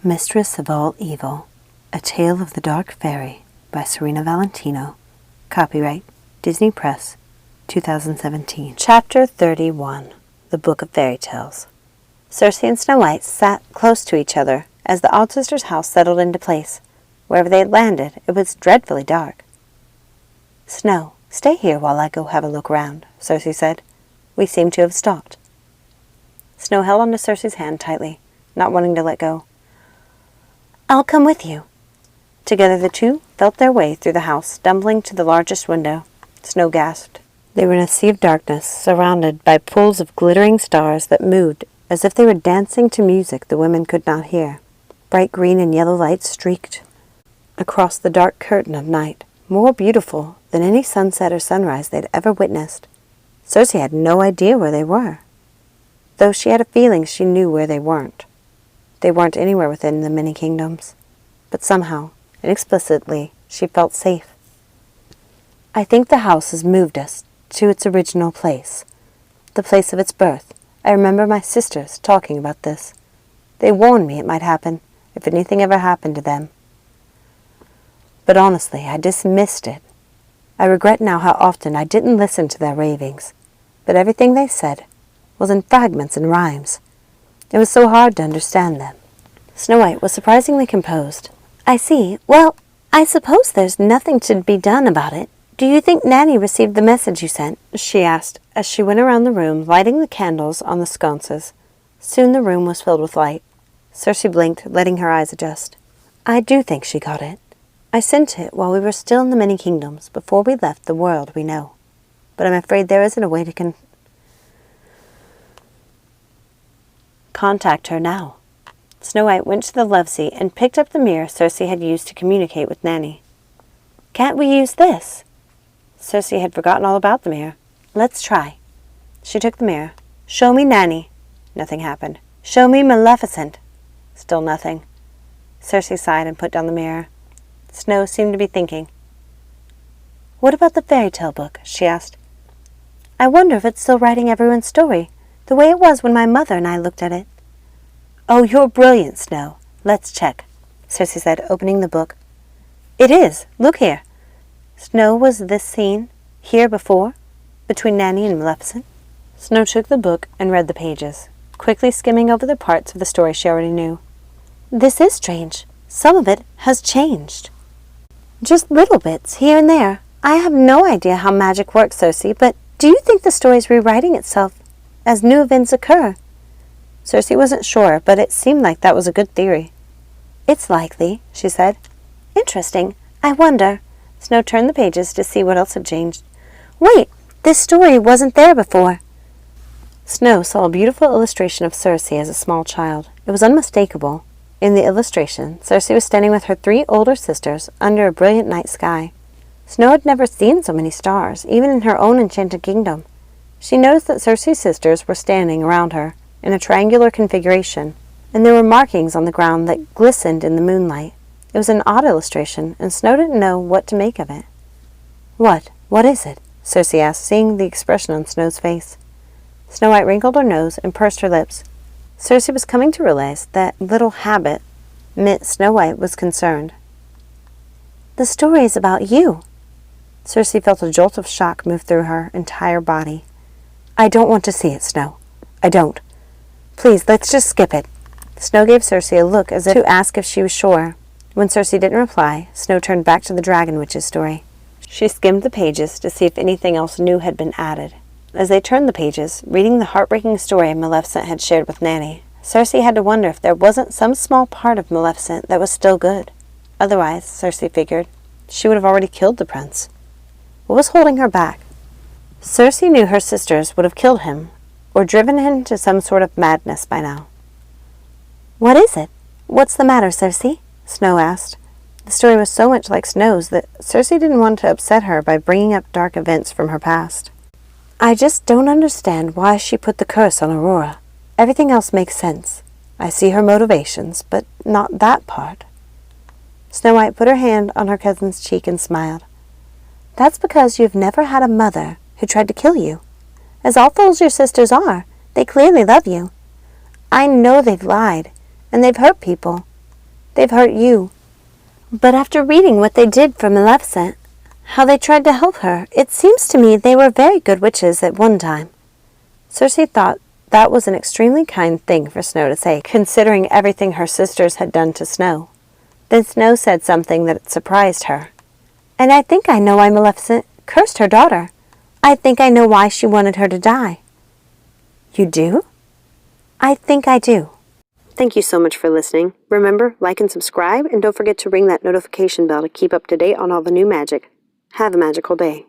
Mistress of All Evil, A Tale of the Dark Fairy by Serena Valentino. Copyright Disney Press, 2017. Chapter 31. The Book of Fairy Tales. Circe and Snow White sat close to each other as the odd sister's house settled into place. Wherever they had landed, it was dreadfully dark. "Snow, stay here while I go have a look round," Circe said. "We seem to have stopped." Snow held onto Circe's hand tightly, not wanting to let go. "I'll come with you." Together the two felt their way through the house, stumbling to the largest window. Snow gasped. They were in a sea of darkness, surrounded by pools of glittering stars that moved as if they were dancing to music the women could not hear. Bright green and yellow lights streaked across the dark curtain of night, more beautiful than any sunset or sunrise they'd ever witnessed. Circe had no idea where they were, though she had a feeling she knew where they weren't. They weren't anywhere within the many kingdoms, but somehow, inexplicably, she felt safe. "I think the house has moved us to its original place, the place of its birth. I remember my sisters talking about this. They warned me it might happen, if anything ever happened to them. But honestly, I dismissed it. I regret now how often I didn't listen to their ravings, but everything they said was in fragments and rhymes. It was so hard to understand them." Snow White was surprisingly composed. "I see. Well, I suppose there's nothing to be done about it. Do you think Nanny received the message you sent?" she asked as she went around the room, lighting the candles on the sconces. Soon the room was filled with light. Circe blinked, letting her eyes adjust. "I do think she got it. I sent it while we were still in the many kingdoms, before we left the world we know. But I'm afraid there isn't a way to contact her now." Snow White went to the love seat and picked up the mirror Circe had used to communicate with Nanny. "Can't we use this?" Circe had forgotten all about the mirror. "Let's try." She took the mirror. "Show me Nanny." Nothing happened. "Show me Maleficent." Still nothing. Circe sighed and put down the mirror. Snow seemed to be thinking. "What about the fairy tale book?" she asked. "I wonder if it's still writing everyone's story, the way it was when my mother and I looked at it." "Oh, you're brilliant, Snow. Let's check," Circe said, opening the book. "It is. Look here." Snow, was this scene here before, between Nanny and Maleficent? Snow took the book and read the pages, quickly skimming over the parts of the story she already knew. "This is strange. Some of it has changed. Just little bits, here and there. I have no idea how magic works, Circe, but do you think the story is rewriting itself as new events occur?" Circe wasn't sure, but it seemed like that was a good theory. "It's likely," she said. "Interesting. I wonder." Snow turned the pages to see what else had changed. "Wait, this story wasn't there before." Snow saw a beautiful illustration of Circe as a small child. It was unmistakable. In the illustration, Circe was standing with her 3 older sisters under a brilliant night sky. Snow had never seen so many stars, even in her own enchanted kingdom. She noticed that Circe's sisters were standing around her in a triangular configuration, and there were markings on the ground that glistened in the moonlight. It was an odd illustration, and Snow didn't know what to make of it. What is it?" Circe asked, seeing the expression on Snow's face. Snow White wrinkled her nose and pursed her lips. Circe was coming to realize that little habit meant Snow White was concerned. "The story is about you." Circe felt a jolt of shock move through her entire body. "I don't want to see it, Snow. I don't. Please, let's just skip it." Snow gave Circe a look as if to ask if she was sure. When Circe didn't reply, Snow turned back to the Dragon Witch's story. She skimmed the pages to see if anything else new had been added. As they turned the pages, reading the heartbreaking story Maleficent had shared with Nanny, Circe had to wonder if there wasn't some small part of Maleficent that was still good. Otherwise, Circe figured, she would have already killed the prince. What was holding her back? Circe knew her sisters would have killed him, or driven him to some sort of madness by now. "What is it? What's the matter, Circe?" Snow asked. The story was so much like Snow's that Circe didn't want to upset her by bringing up dark events from her past. "I just don't understand why she put the curse on Aurora. Everything else makes sense. I see her motivations, but not that part." Snow White put her hand on her cousin's cheek and smiled. "That's because you've never had a mother who tried to kill you. As awful as your sisters are, they clearly love you. I know they've lied, and they've hurt people, They've hurt you. But after reading what they did for Maleficent, how they tried to help her, it seems to me they were very good witches at one time." Cersei thought that was an extremely kind thing for Snow to say, considering everything her sisters had done to Snow. Then Snow said something that surprised her. "And I think I know why Maleficent cursed her daughter. I think I know why she wanted her to die." "You do?" "I think I do." Thank you so much for listening. Remember, like and subscribe, and don't forget to ring that notification bell to keep up to date on all the new magic. Have a magical day.